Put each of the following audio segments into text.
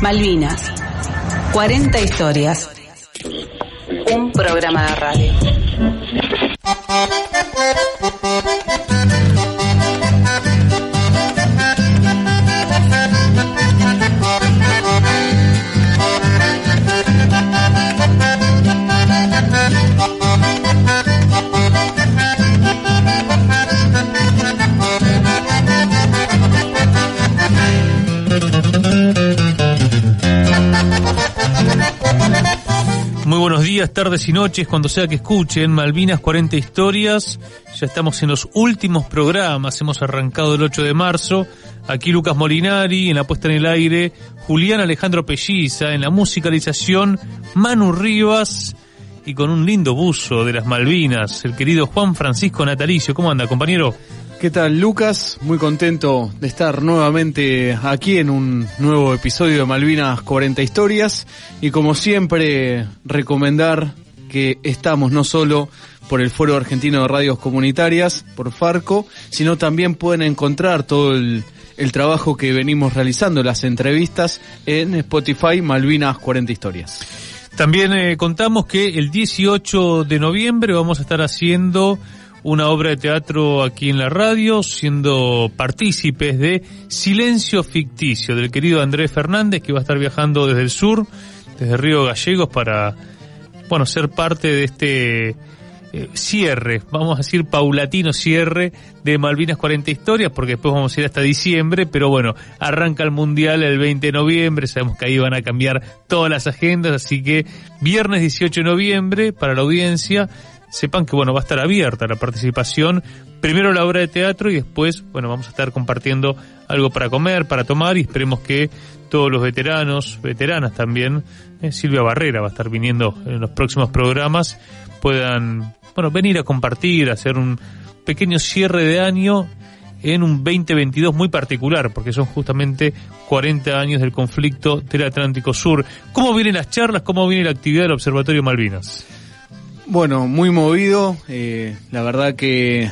Malvinas, 40 historias. Un programa de radio. Muy buenos días, tardes y noches, cuando sea que escuchen Malvinas 40 historias. Ya estamos en los últimos programas, hemos arrancado el 8 de marzo. Aquí Lucas Molinari, en la puesta en el aire, Julián Alejandro Pelliza, en la musicalización, Manu Rivas, y con un lindo buzo de las Malvinas, el querido Juan Francisco Natalicio. ¿Cómo anda, compañero? ¿Qué tal, Lucas? Muy contento de estar nuevamente aquí en un nuevo episodio de Malvinas 40 historias, y como siempre recomendar que estamos no solo por el Foro Argentino de Radios Comunitarias, por Farco, sino también pueden encontrar todo el trabajo que venimos realizando, las entrevistas en Spotify, Malvinas 40 historias. También contamos que el 18 de noviembre vamos a estar haciendo una obra de teatro aquí en la radio, siendo partícipes de Silencio Ficticio, del querido Andrés Fernández, que va a estar viajando desde el sur, desde Río Gallegos, para, bueno, ser parte de este cierre, vamos a decir paulatino cierre de Malvinas 40 historias, porque después vamos a ir hasta diciembre, pero bueno, arranca el Mundial el 20 de noviembre, sabemos que ahí van a cambiar todas las agendas, así que viernes 18 de noviembre, para la audiencia, sepan que, bueno, va a estar abierta la participación, primero la obra de teatro y después, bueno, vamos a estar compartiendo algo para comer, para tomar, y esperemos que todos los veteranos, veteranas también, Silvia Barrera va a estar viniendo en los próximos programas, puedan, bueno, venir a compartir, a hacer un pequeño cierre de año en un 2022 muy particular, porque son justamente 40 años del conflicto del Atlántico Sur. ¿Cómo vienen las charlas? ¿Cómo viene la actividad del Observatorio Malvinas? Bueno, muy movido, la verdad que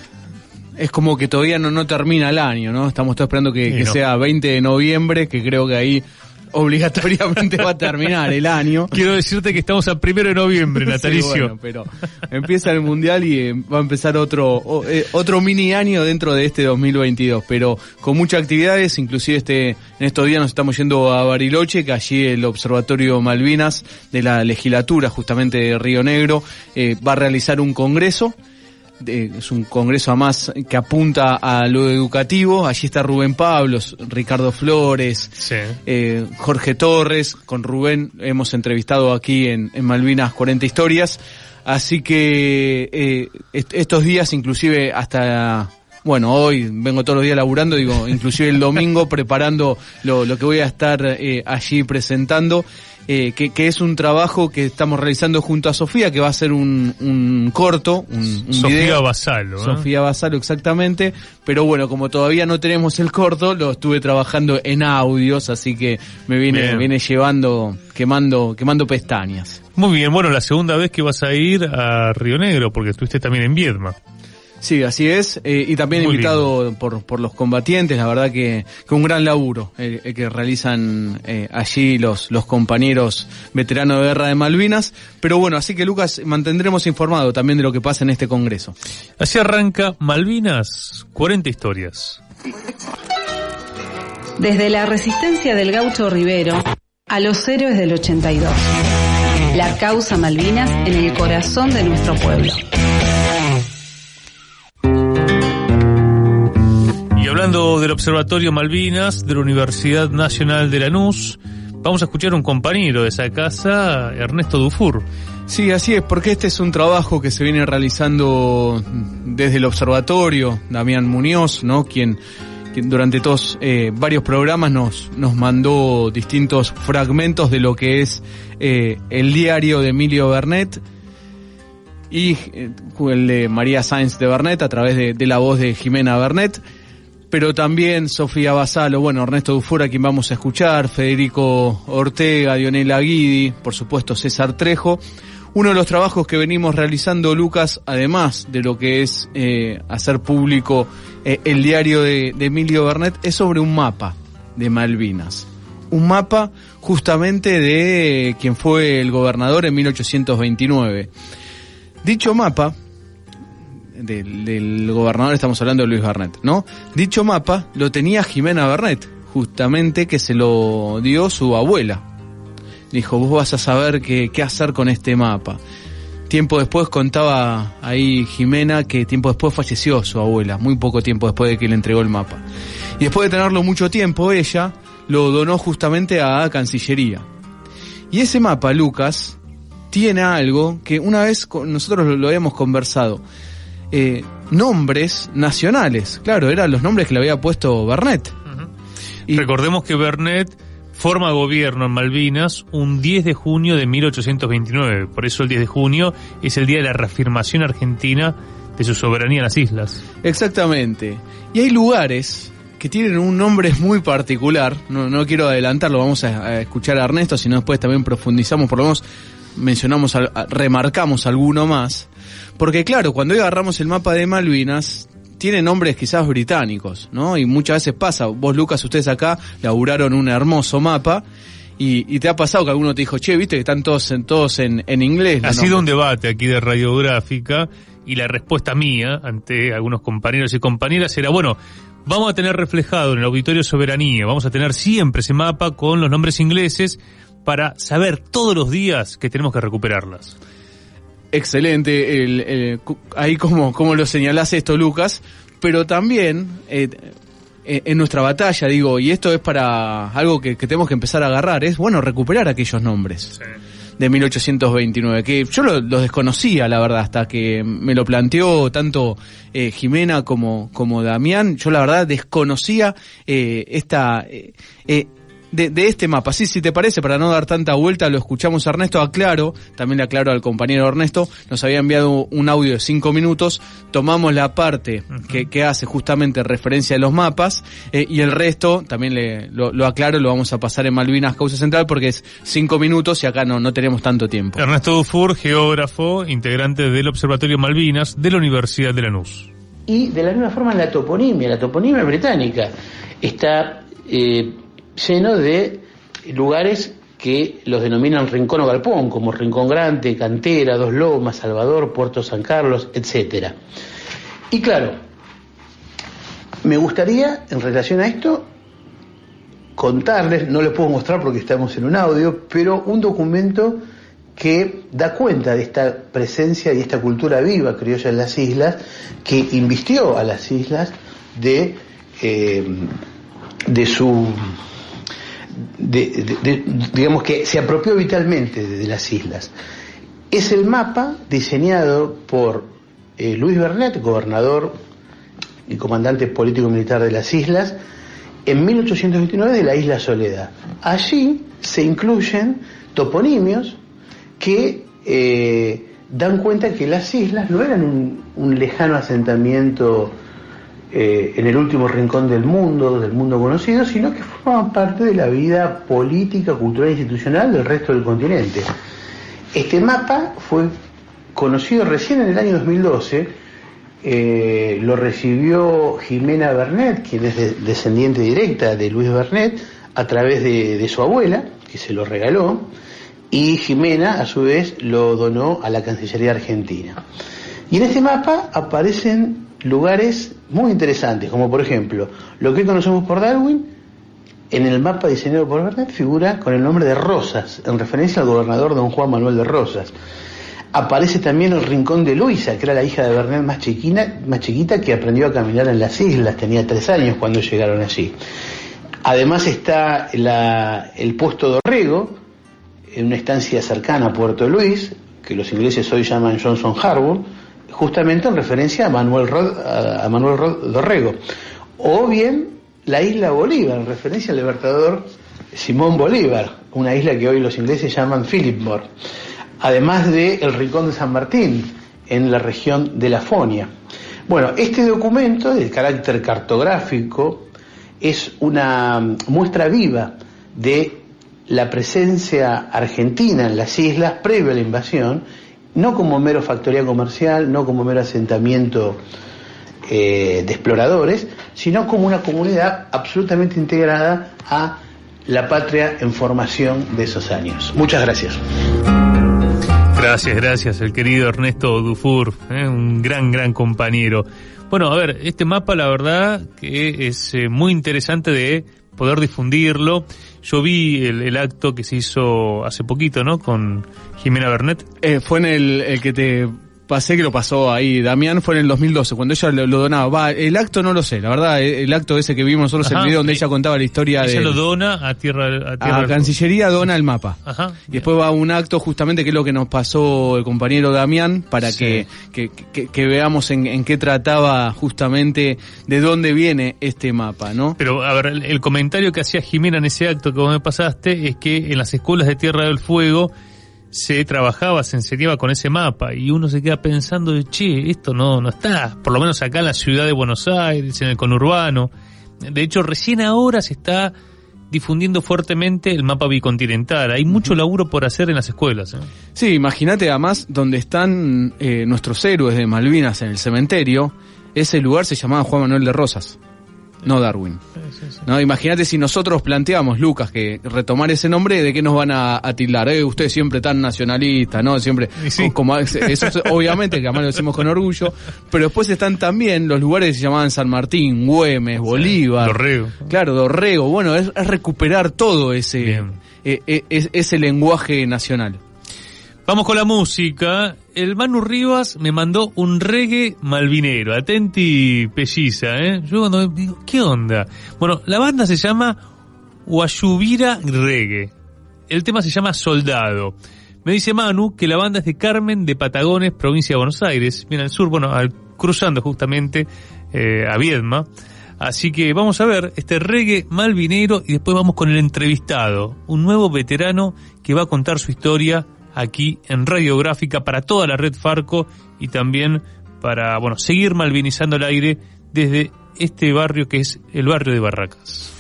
es como que todavía no termina el año, ¿no? Estamos todos esperando que sea 20 de noviembre, que creo que ahí obligatoriamente va a terminar el año. Quiero decirte que estamos a 1 de noviembre, Natalicio. Sí, bueno, pero empieza el Mundial y va a empezar otro mini año dentro de este 2022, pero con muchas actividades, inclusive en estos días nos estamos yendo a Bariloche, que allí el Observatorio Malvinas de la legislatura, justamente de Río Negro, va a realizar un congreso. Es un congreso además que apunta a lo educativo. Allí está Rubén Pablos, Ricardo Flores, sí. Jorge Torres. Con Rubén hemos entrevistado aquí en Malvinas 40 historias. Así que estos días, inclusive hasta, bueno, hoy vengo todos los días laburando, digo, inclusive el domingo preparando lo que voy a estar allí presentando. Que es un trabajo que estamos realizando junto a Sofía, que va a ser un corto, un Sofía video. Basalo, Sofía Basalo, exactamente. Pero bueno, como todavía no tenemos el corto, lo estuve trabajando en audios, así que me viene llevando, quemando pestañas. Muy bien, bueno, la segunda vez que vas a ir a Río Negro, porque estuviste también en Viedma. Sí, así es, y también muy invitado por los combatientes, la verdad que un gran laburo el que realizan allí los compañeros veteranos de guerra de Malvinas, pero bueno, así que Lucas, mantendremos informado también de lo que pasa en este congreso. Así arranca Malvinas 40 historias. Desde la resistencia del Gaucho Rivero a los héroes del 82, la causa Malvinas en el corazón de nuestro pueblo. Y hablando del Observatorio Malvinas de la Universidad Nacional de Lanús, vamos a escuchar a un compañero de esa casa, Ernesto Dufour. Sí, así es, porque este es un trabajo que se viene realizando desde el observatorio, Damián Muñoz, ¿no? Quien durante todos varios programas nos mandó distintos fragmentos de lo que es el diario de Emilio Bernet y el de María Sáenz de Bernet a través de la voz de Jimena Bernet. Pero también Sofía Basalo, bueno, Ernesto Dufour, a quien vamos a escuchar, Federico Ortega, Dionela Guidi, por supuesto César Trejo. Uno de los trabajos que venimos realizando, Lucas, además de lo que es hacer público el diario de Emilio Bernet, es sobre un mapa de Malvinas. un mapa justamente de quien fue el gobernador en 1829. Dicho mapa, del gobernador estamos hablando de Luis Bernet, ¿no? Dicho mapa lo tenía Jimena Bernet, justamente, que se lo dio su abuela. Dijo, vos vas a saber qué hacer con este mapa. Tiempo después contaba ahí Jimena que tiempo después falleció su abuela, muy poco tiempo después de que le entregó el mapa. Y después de tenerlo mucho tiempo, ella lo donó justamente a Cancillería. Y ese mapa, Lucas, tiene algo que una vez nosotros lo habíamos conversado. Nombres nacionales, claro, eran los nombres que le había puesto Bernet. Uh-huh. Y recordemos que Bernet forma gobierno en Malvinas un 10 de junio de 1829, por eso el 10 de junio es el día de la reafirmación argentina de su soberanía en las islas. Exactamente, y hay lugares que tienen un nombre muy particular, no quiero adelantarlo, vamos a escuchar a Ernesto, sino después también profundizamos, por lo menos remarcamos alguno más, porque claro, cuando hoy agarramos el mapa de Malvinas, tiene nombres quizás británicos, ¿no? Y muchas veces pasa, vos Lucas, ustedes acá laburaron un hermoso mapa, y te ha pasado que alguno te dijo, che, viste que están todos en inglés. Ha sido un debate aquí de Radiográfica, y la respuesta mía ante algunos compañeros y compañeras era, bueno, vamos a tener reflejado en el Auditorio Soberanía, vamos a tener siempre ese mapa con los nombres ingleses para saber todos los días que tenemos que recuperarlas. Excelente, ahí como lo señalás esto, Lucas, pero también en nuestra batalla, digo, y esto es para algo que tenemos que empezar a agarrar, es bueno recuperar aquellos nombres. Sí. De 1829, que yo los desconocía, la verdad, hasta que me lo planteó tanto Jimena como Damián. Yo la verdad desconocía de este mapa. Sí, si te parece, para no dar tanta vuelta, lo escuchamos a Ernesto. También le aclaro al compañero Ernesto, nos había enviado un audio de 5 minutos, tomamos la parte que hace justamente referencia a los mapas, y el resto, también lo aclaro, lo vamos a pasar en Malvinas Causa Central, porque es 5 minutos y acá no tenemos tanto tiempo. Ernesto Dufour, geógrafo, integrante del Observatorio Malvinas de la Universidad de Lanús. Y de la misma forma la toponimia británica está lleno de lugares que los denominan Rincón o Galpón, como Rincón Grande, Cantera, Dos Lomas, Salvador, Puerto San Carlos, etc. Y claro, me gustaría, en relación a esto, contarles, no les puedo mostrar porque estamos en un audio, pero un documento que da cuenta de esta presencia y esta cultura viva criolla en las islas, que invistió a las islas digamos que se apropió vitalmente de las islas. Es el mapa diseñado por Luis Bernet, gobernador y comandante político-militar de las islas, en 1829 de la isla Soledad. Allí se incluyen toponimios que dan cuenta que las islas no eran un lejano asentamiento en el último rincón del mundo conocido, sino que formaban parte de la vida política, cultural e institucional del resto del continente. Este mapa fue conocido recién en el año 2012, lo recibió Jimena Bernet, quien es descendiente directa de Luis Bernet, a través de su abuela, que se lo regaló, y Jimena a su vez lo donó a la Cancillería Argentina. Y en este mapa aparecen lugares muy interesantes, como por ejemplo, lo que hoy conocemos por Darwin, en el mapa diseñado por Bernet figura con el nombre de Rosas, en referencia al gobernador don Juan Manuel de Rosas. Aparece también el Rincón de Luisa, que era la hija de Bernet más chiquita, que aprendió a caminar en las islas, tenía 3 años cuando llegaron allí. Además está el puesto Dorrego, en una estancia cercana a Puerto Luis, que los ingleses hoy llaman Johnson Harbour, justamente en referencia a Manuel Dorrego. O bien la isla Bolívar, en referencia al libertador Simón Bolívar, una isla que hoy los ingleses llaman Philipsburg. Además de el Rincón de San Martín, en la región de la Fonia. Bueno, este documento, de carácter cartográfico, es una muestra viva de la presencia argentina en las islas previo a la invasión, no como mero factoría comercial, no como mero asentamiento de exploradores, sino como una comunidad absolutamente integrada a la patria en formación de esos años. Muchas gracias. Gracias, el querido Ernesto Dufour, un gran compañero. Bueno, a ver, este mapa la verdad que es muy interesante de poder difundirlo. Yo vi el acto que se hizo hace poquito, ¿no? Con Jimena Bernet. Fue en el que te pasé, que lo pasó ahí Damián, fue en el 2012, cuando ella lo donaba. El acto no lo sé, la verdad, el acto ese que vimos nosotros, el video donde ella contaba la historia de... Ella lo dona a Tierra Cancillería dona el mapa. Ajá. Y después va a un acto justamente que es lo que nos pasó el compañero Damián, para que veamos en qué trataba justamente de dónde viene este mapa, ¿no? Pero, a ver, el comentario que hacía Jimena en ese acto que vos me pasaste es que en las escuelas de Tierra del Fuego se enseñaba con ese mapa, y uno se queda pensando, che, esto no está, por lo menos acá en la ciudad de Buenos Aires, en el conurbano. De hecho, recién ahora se está difundiendo fuertemente el mapa bicontinental. Hay mucho laburo por hacer en las escuelas, ¿eh? Sí, imagínate además donde están nuestros héroes de Malvinas en el cementerio. Ese lugar se llamaba Juan Manuel de Rosas, no Darwin. Sí. No, imagínate si nosotros planteamos, Lucas, que retomar ese nombre, ¿de qué nos van a tildar? Usted siempre tan nacionalista, ¿no? Siempre, sí. Como eso es, obviamente, que además lo decimos con orgullo, pero después están también los lugares que se llamaban San Martín, Güemes, Bolívar. Dorrego. Claro, Dorrego. Bueno, es recuperar todo ese lenguaje nacional. Vamos con la música. El Manu Rivas me mandó un reggae malvinero. Atenti, pelliza, ¿eh? Yo cuando digo, ¿qué onda? Bueno, la banda se llama Guayubira Reggae. El tema se llama Soldado. Me dice Manu que la banda es de Carmen de Patagones, provincia de Buenos Aires, bien al sur, cruzando justamente a Viedma. Así que vamos a ver este reggae malvinero y después vamos con el entrevistado, un nuevo veterano que va a contar su historia aquí en Radiográfica para toda la red Farco y también para, seguir malvinizando el aire desde este barrio que es el barrio de Barracas.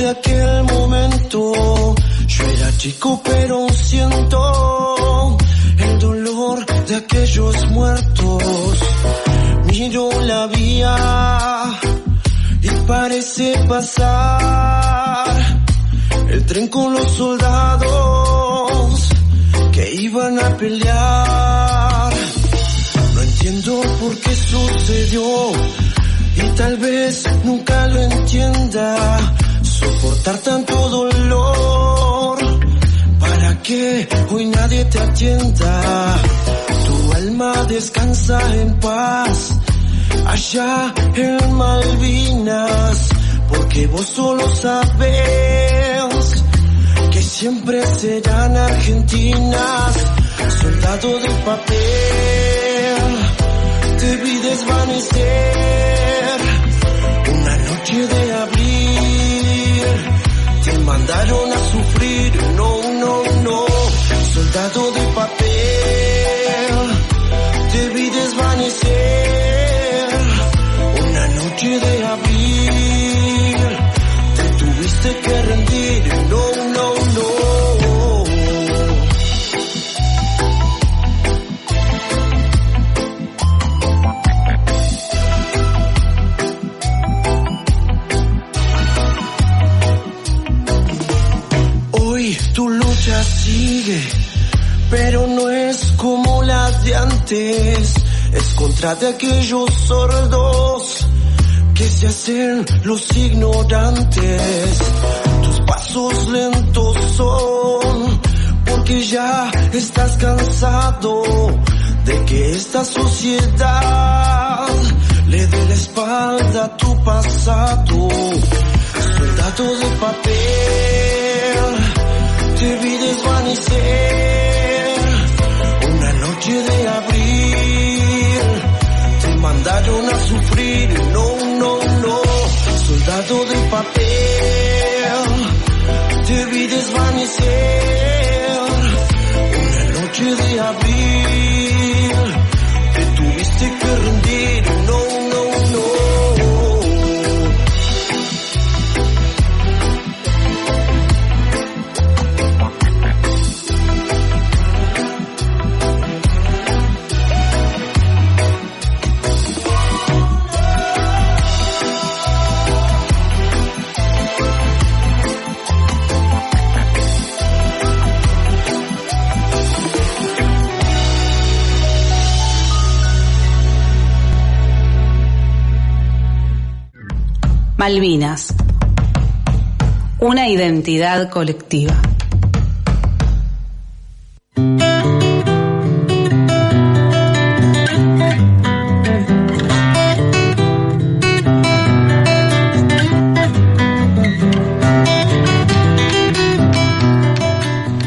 Aquel momento yo era chico pero siento el dolor de aquellos muertos. Miro la vía y parece pasar el tren con los soldados que iban a pelear. No entiendo por qué sucedió y tal vez nunca lo entienda. Soportar tanto dolor para que hoy nadie te atienda. Tu alma descansa en paz allá en Malvinas, porque vos solo sabés que siempre serán argentinas. Soldado de papel, te vi desvanecer una noche de abril. Te mandaron a sufrir, no, soldado de papel, te vi desvanecer una noche de abril, te tuviste que rendir, no. Tu lucha sigue, pero no es como las de antes. Es contra de aquellos sordos que se hacen los ignorantes. Tus pasos lentos son porque ya estás cansado de que esta sociedad le dé la espalda a tu pasado. Soldado de papel, te vi desvanecer una noche de abril. Te mandaron a sufrir, no. Soldado de papel, amanecer, una noche de abril, te tuviste que rendir, no, no, no. Malvinas, una identidad colectiva.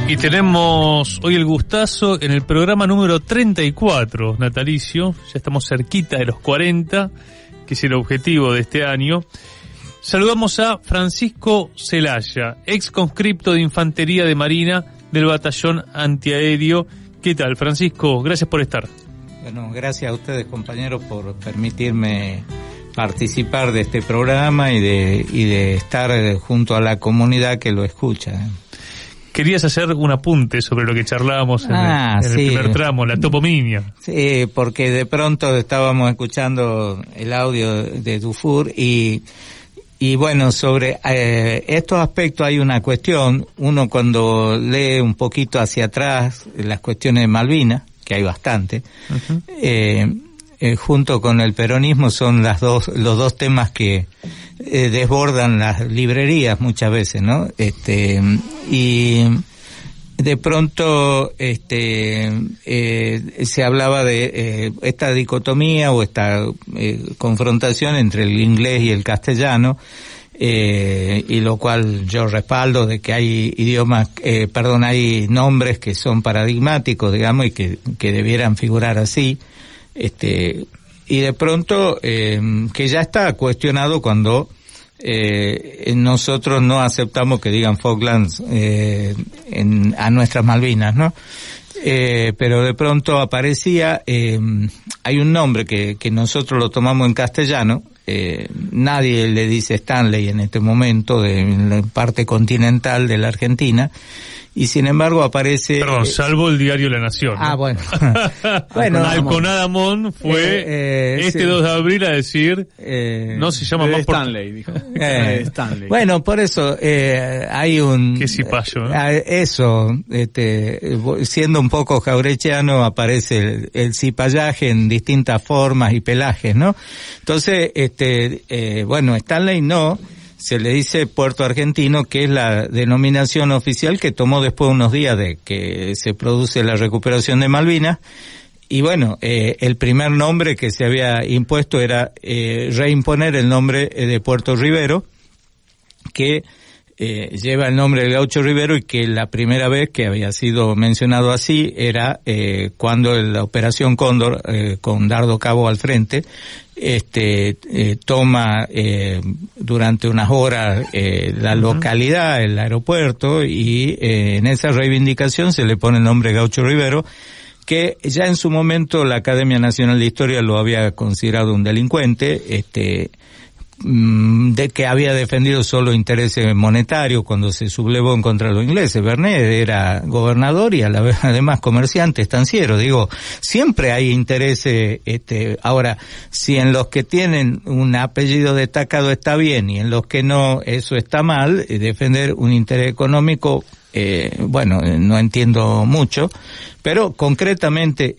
Y tenemos hoy el gustazo en el programa número 34, natalicio, ya estamos cerquita de los 40, que es el objetivo de este año. Saludamos a Francisco Celaya, ex conscripto de Infantería de Marina del Batallón Antiaéreo. ¿Qué tal, Francisco? Gracias por estar. Bueno, gracias a ustedes, compañeros, por permitirme participar de este programa y de estar junto a la comunidad que lo escucha. Querías hacer un apunte sobre lo que charlábamos en el primer tramo, la toponimia. Sí, porque de pronto estábamos escuchando el audio de Dufour y bueno, sobre estos aspectos hay una cuestión. Uno, cuando lee un poquito hacia atrás las cuestiones de Malvinas, que hay bastante, junto con el peronismo son los dos temas que desbordan las librerías muchas veces, ¿no? Y de pronto se hablaba de esta dicotomía o esta confrontación entre el inglés y el castellano, y lo cual yo respaldo, de que hay idiomas, hay nombres que son paradigmáticos, digamos, y que debieran figurar así, y de pronto que ya está cuestionado cuando nosotros no aceptamos que digan Falklands a nuestras Malvinas, ¿no? Pero de pronto aparecía, hay un nombre que nosotros lo tomamos en castellano, nadie le dice Stanley en este momento, de la parte continental de la Argentina, y sin embargo aparece... Perdón, salvo el diario La Nación, ¿no? Ah, bueno. Bueno, Alconadamón fue sí. 2 de abril a decir, no se llama más Stanley, dijo. Stanley. Bueno, por eso hay un... Qué cipayo, ¿no? Eso, siendo un poco jaurechiano, aparece el cipallaje en distintas formas y pelajes, ¿no? Entonces, bueno, Stanley no... Se le dice Puerto Argentino, que es la denominación oficial que tomó después de unos días de que se produce la recuperación de Malvinas. Y bueno, el primer nombre que se había impuesto era reimponer el nombre de Puerto Rivero, que lleva el nombre del Gaucho Rivero, y que la primera vez que había sido mencionado así era cuando la Operación Cóndor, con Dardo Cabo al frente, toma durante unas horas la localidad, el aeropuerto, y en esa reivindicación se le pone el nombre Gaucho Rivero, que ya en su momento la Academia Nacional de Historia lo había considerado un delincuente, de que había defendido solo intereses monetarios cuando se sublevó en contra de los ingleses. Bernet era gobernador y a la vez además comerciante, estanciero. Digo, siempre hay intereses. Ahora, si en los que tienen un apellido destacado está bien y en los que no, eso está mal, defender un interés económico, bueno, no entiendo mucho, pero concretamente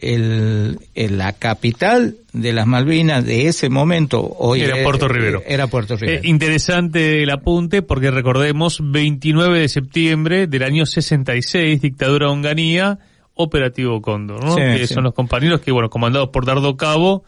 la capital de las Malvinas de ese momento hoy era Puerto Rivero. Era Puerto Rivero. Interesante el apunte, porque recordemos, 29 de septiembre del año 66, dictadura de Onganía, Operativo Cóndor, ¿no? Sí, que sí. son los compañeros que, bueno, comandados por Dardo Cabo,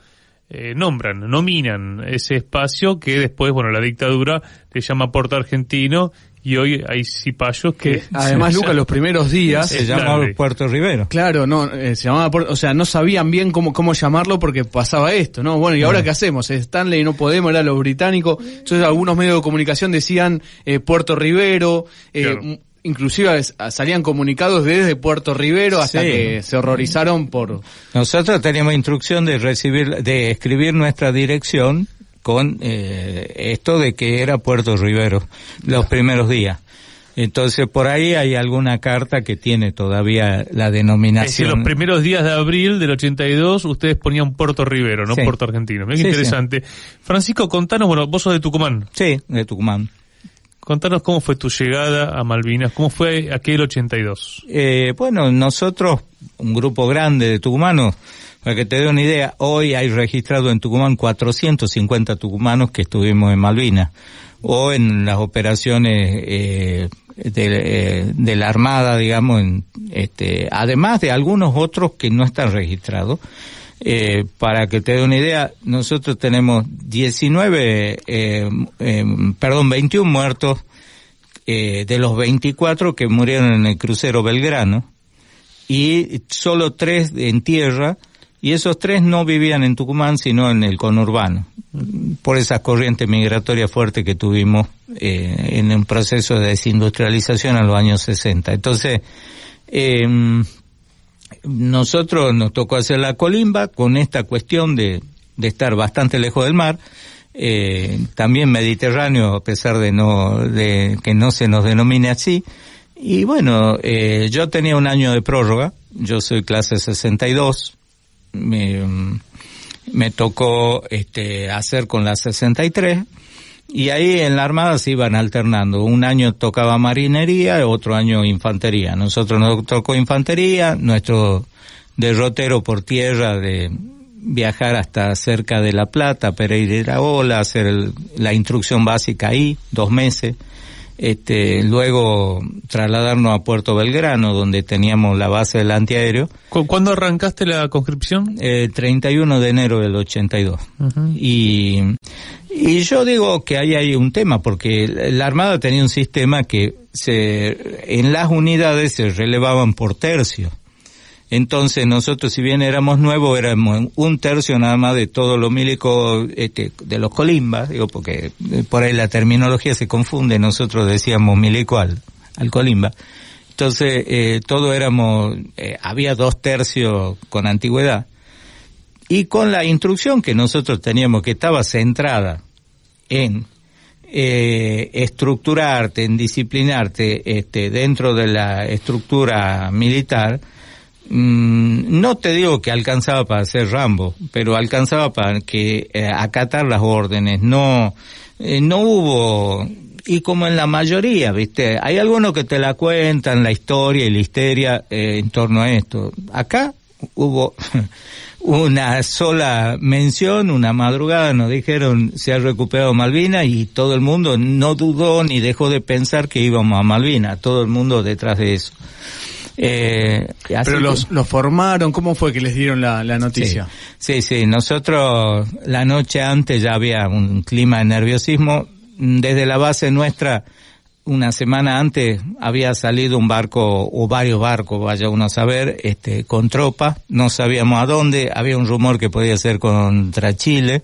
nominan ese espacio que después, bueno, la dictadura le llama Puerto Argentino, y hoy hay cipayos que... Además, Lucas, los primeros días... Se llamaba Puerto Rivero. Claro, no, se llamaba Puerto, o sea, no sabían bien cómo llamarlo porque pasaba esto, ¿no? Bueno, ¿y ahora qué hacemos? Stanley no podemos, era lo británico. Entonces algunos medios de comunicación decían Puerto Rivero, Claro. inclusive salían comunicados desde Puerto Rivero hasta que se horrorizaron por... Nosotros teníamos instrucción de escribir nuestra dirección con esto de que era Puerto Rivero los primeros días. Entonces, por ahí hay alguna carta que tiene todavía la denominación. Es decir, los primeros días de abril del 82 ustedes ponían Puerto Rivero, no Puerto Argentino. Mira qué interesante. Francisco, contanos, bueno, vos sos de Tucumán. Sí, de Tucumán. Contanos cómo fue tu llegada a Malvinas, cómo fue aquel 82. Bueno, nosotros, un grupo grande de tucumanos, para que te dé una idea, hoy hay registrado en Tucumán 450 tucumanos que estuvimos en Malvinas, o en las operaciones de la Armada, digamos, además de algunos otros que no están registrados. Para que te dé una idea, nosotros tenemos 21 muertos de los 24 que murieron en el crucero Belgrano, y solo 3 en tierra, y esos 3 no vivían en Tucumán sino en el conurbano, por esa corriente migratoria fuerte que tuvimos en un proceso de desindustrialización en los años 60. Entonces, nosotros nos tocó hacer la colimba con esta cuestión de estar bastante lejos del mar, también Mediterráneo, a pesar de que no se nos denomine así. Y bueno, yo tenía un año de prórroga, yo soy clase 62, me tocó hacer con la 63, y ahí en la Armada se iban alternando. Un año tocaba marinería, otro año infantería. Nosotros nos tocó infantería, nuestro derrotero por tierra de viajar hasta cerca de La Plata, Pereira y Ola, hacer la instrucción básica ahí, 2 meses. Luego trasladarnos a Puerto Belgrano, donde teníamos la base del antiaéreo. ¿Cuándo arrancaste la conscripción? 31 de enero del 82. Uh-huh. Y yo digo que ahí hay un tema, porque la Armada tenía un sistema que en las unidades se relevaban por tercio. Entonces nosotros, si bien éramos nuevos, éramos 1/3 nada más de todo lo milico, de los colimbas, digo, porque por ahí la terminología se confunde, nosotros decíamos milico al colimba. Entonces, todos éramos, había 2/3 con antigüedad. Y con la instrucción que nosotros teníamos, que estaba centrada en estructurarte, en disciplinarte, dentro de la estructura militar, no te digo que alcanzaba para ser Rambo, pero alcanzaba para que acatar las órdenes. No hubo, y como en la mayoría, ¿viste? Hay algunos que te la cuentan, la historia y la histeria en torno a esto. Acá hubo una sola mención, una madrugada nos dijeron se ha recuperado Malvinas, y todo el mundo no dudó ni dejó de pensar que íbamos a Malvinas, todo el mundo detrás de eso. Pero los formaron, ¿cómo fue que les dieron la noticia? Sí, nosotros la noche antes ya había un clima de nerviosismo. Desde la base nuestra, una semana antes, había salido un barco, o varios barcos, vaya uno a saber, con tropas, no sabíamos a dónde, había un rumor que podía ser contra Chile.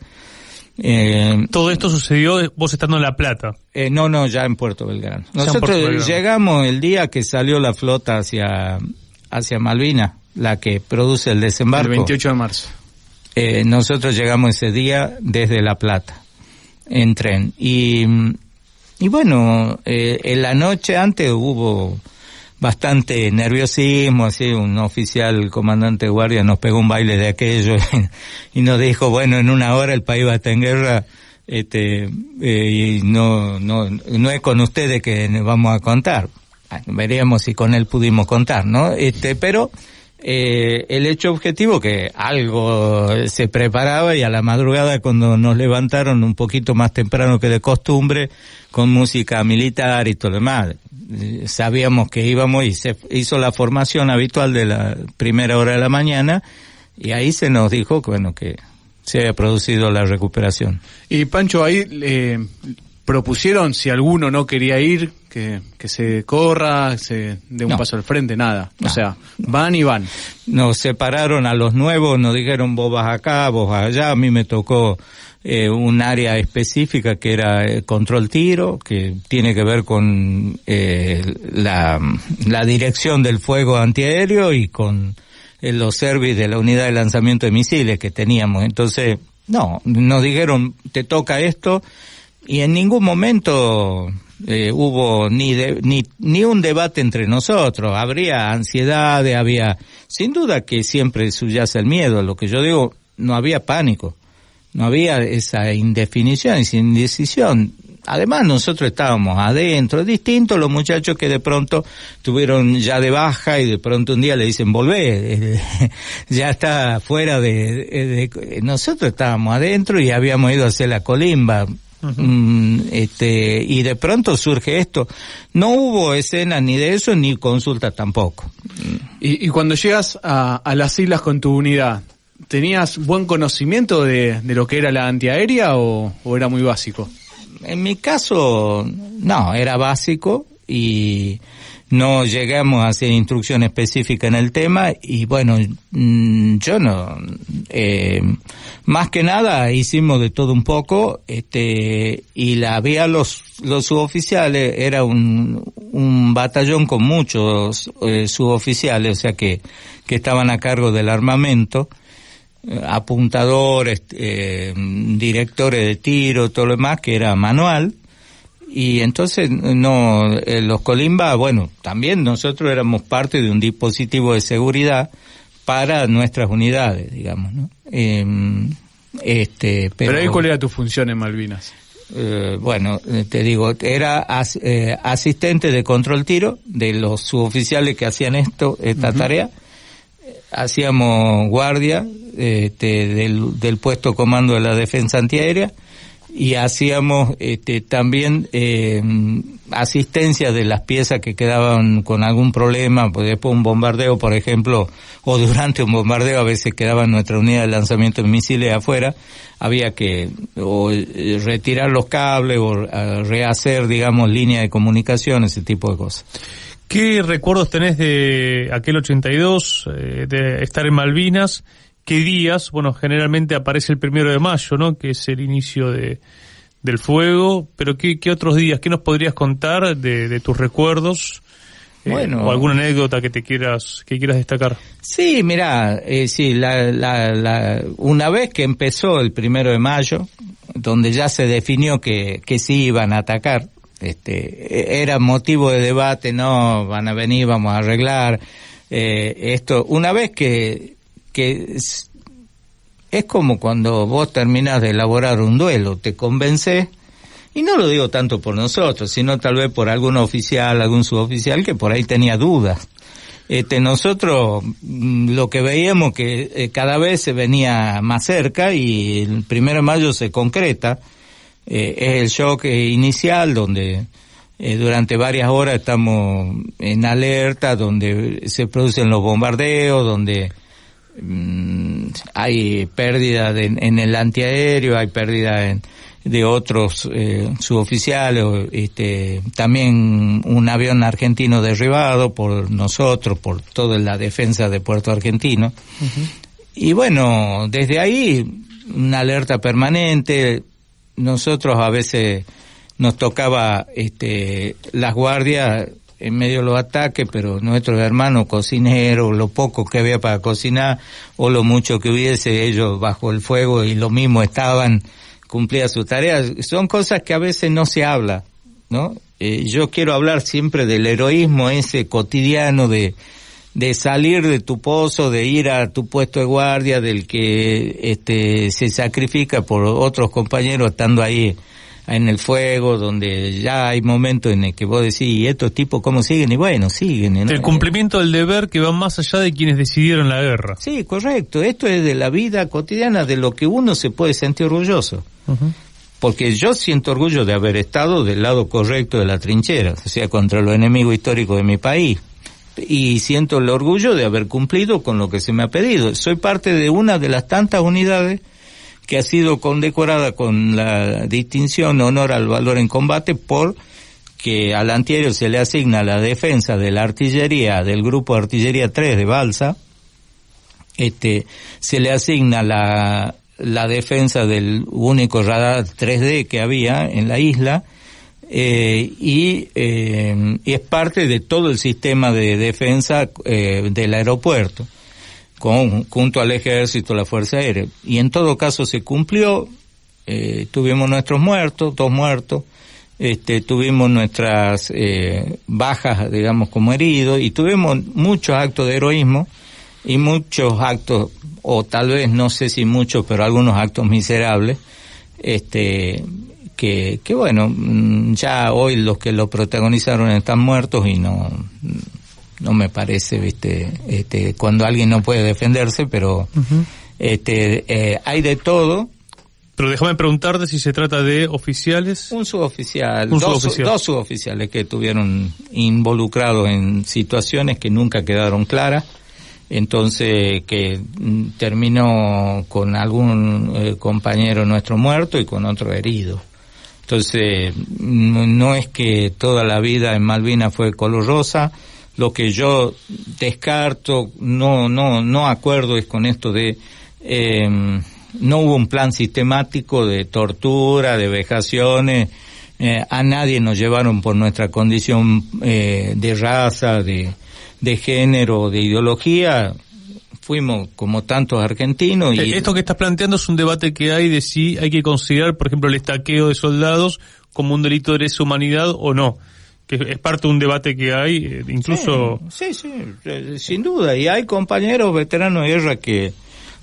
¿Todo esto sucedió vos estando en La Plata? No, ya en Puerto Belgrano. Nosotros llegamos el día que salió la flota hacia Malvinas, la que produce el desembarco. El 28 de marzo. Nosotros llegamos ese día desde La Plata, en tren. Y bueno, en la noche antes hubo bastante nerviosismo, así un oficial, comandante de guardia, nos pegó un baile de aquello y nos dijo, bueno, en 1 hora el país va a estar en guerra, y no es con ustedes que nos vamos a contar. Veríamos si con él pudimos contar, ¿no? Pero el hecho objetivo que algo se preparaba, y a la madrugada cuando nos levantaron un poquito más temprano que de costumbre, con música militar y todo lo demás, sabíamos que íbamos, y se hizo la formación habitual de la primera hora de la mañana, y ahí se nos dijo que, bueno, que se había producido la recuperación. Y Pancho, ahí propusieron, si alguno no quería ir, que se corra, se dé un paso al frente, nada. O sea, van y van. Nos separaron a los nuevos, nos dijeron vos vas acá, vos vas allá. A mí me tocó un área específica que era control tiro, que tiene que ver con la dirección del fuego antiaéreo y con los servicios de la unidad de lanzamiento de misiles que teníamos. Entonces, nos dijeron te toca esto, y en ningún momento hubo ni un debate entre nosotros. Habría ansiedad, sin duda que siempre subyace el miedo. Lo que yo digo, no había pánico, no había esa indefinición, esa indecisión. Además nosotros estábamos adentro. Es distinto los muchachos que de pronto tuvieron ya de baja y de pronto un día le dicen volvé, ya está fuera de nosotros estábamos adentro y habíamos ido a hacer la colimba. Y de pronto surge esto. No hubo escenas ni de eso, ni consulta tampoco. Y cuando llegas a las islas con tu unidad, ¿tenías buen conocimiento de lo que era la antiaérea o era muy básico? En mi caso, no, era básico y no llegamos a hacer instrucción específica en el tema. Y bueno, yo no, más que nada hicimos de todo un poco, y había los suboficiales, era un batallón con muchos suboficiales, o sea que estaban a cargo del armamento, apuntadores, directores de tiro, todo lo demás, que era manual. Y entonces los colimba, bueno, también nosotros éramos parte de un dispositivo de seguridad para nuestras unidades, digamos, ¿no? Pero ahí, ¿cuál era tu función en Malvinas? Bueno, te digo, era asistente de control tiro de los suboficiales que hacían esta tarea. Hacíamos guardia del puesto comando de la defensa antiaérea y hacíamos también asistencia de las piezas que quedaban con algún problema, pues después un bombardeo, por ejemplo, o durante un bombardeo a veces quedaba nuestra unidad de lanzamiento de misiles afuera, había que retirar los cables o rehacer, digamos, líneas de comunicación, ese tipo de cosas. ¿Qué recuerdos tenés de aquel 82, de estar en Malvinas? ¿Qué días? Bueno, generalmente aparece el 1 de mayo, ¿no? Que es el inicio del fuego, pero ¿qué otros días? ¿Qué nos podrías contar de tus recuerdos? Bueno, o alguna anécdota que quieras destacar. Sí, mirá, una vez que empezó el 1 de mayo, donde ya se definió que sí iban a atacar, era motivo de debate, no, van a venir, vamos a arreglar, esto, una vez que es como cuando vos terminás de elaborar un duelo, te convences, y no lo digo tanto por nosotros, sino tal vez por algún oficial, algún suboficial que por ahí tenía dudas. Nosotros lo que veíamos que cada vez se venía más cerca y el 1 de mayo se concreta, es el shock inicial donde durante varias horas estamos en alerta, donde se producen los bombardeos, donde hay pérdida en el antiaéreo, hay pérdida de otros suboficiales, también un avión argentino derribado por nosotros, por toda la defensa de Puerto Argentino. Uh-huh. Y bueno, desde ahí una alerta permanente. Nosotros a veces nos tocaba las guardias en medio de los ataques, pero nuestros hermanos cocineros, lo poco que había para cocinar o lo mucho que hubiese, ellos bajo el fuego y lo mismo estaban, cumplían sus tareas. Son cosas que a veces no se habla, ¿no? Yo quiero hablar siempre del heroísmo ese cotidiano de salir de tu pozo, de ir a tu puesto de guardia, del que se sacrifica por otros compañeros estando ahí en el fuego, donde ya hay momentos en el que vos decís, ¿y estos tipos cómo siguen? Y bueno, siguen, ¿no? El cumplimiento del deber que va más allá de quienes decidieron la guerra. Sí, correcto. Esto es de la vida cotidiana, de lo que uno se puede sentir orgulloso. Uh-huh. Porque yo siento orgullo de haber estado del lado correcto de la trinchera, o sea, contra los enemigos históricos de mi país. Y siento el orgullo de haber cumplido con lo que se me ha pedido. Soy parte de una de las tantas unidades que ha sido condecorada con la distinción honor al valor en combate por que al antiaéreo se le asigna la defensa de la artillería, del grupo de artillería 3 de Balsa, se le asigna la defensa del único radar 3D que había en la isla, y es parte de todo el sistema de defensa del aeropuerto, junto al ejército, la Fuerza Aérea. Y en todo caso se cumplió, tuvimos nuestros muertos, 2 muertos, tuvimos nuestras bajas, digamos, como heridos, y tuvimos muchos actos de heroísmo y muchos actos, o tal vez no sé si muchos, pero algunos actos miserables, que bueno, ya hoy los que lo protagonizaron están muertos y no me parece, cuando alguien no puede defenderse, pero hay de todo. Pero déjame preguntarte si se trata de oficiales. Un suboficial, dos suboficiales que estuvieron involucrados en situaciones que nunca quedaron claras, entonces que terminó con algún compañero nuestro muerto y con otro herido. Entonces, no es que toda la vida en Malvinas fue color rosa. Lo que yo descarto, no acuerdo es con esto de no hubo un plan sistemático de tortura, de vejaciones, a nadie nos llevaron por nuestra condición de raza, de género, de ideología. Fuimos como tantos argentinos. Y esto que estás planteando es un debate que hay de si hay que considerar, por ejemplo, el estaqueo de soldados como un delito de lesa humanidad o no. Que es parte de un debate que hay, incluso... Sí, sin duda. Y hay compañeros veteranos de guerra que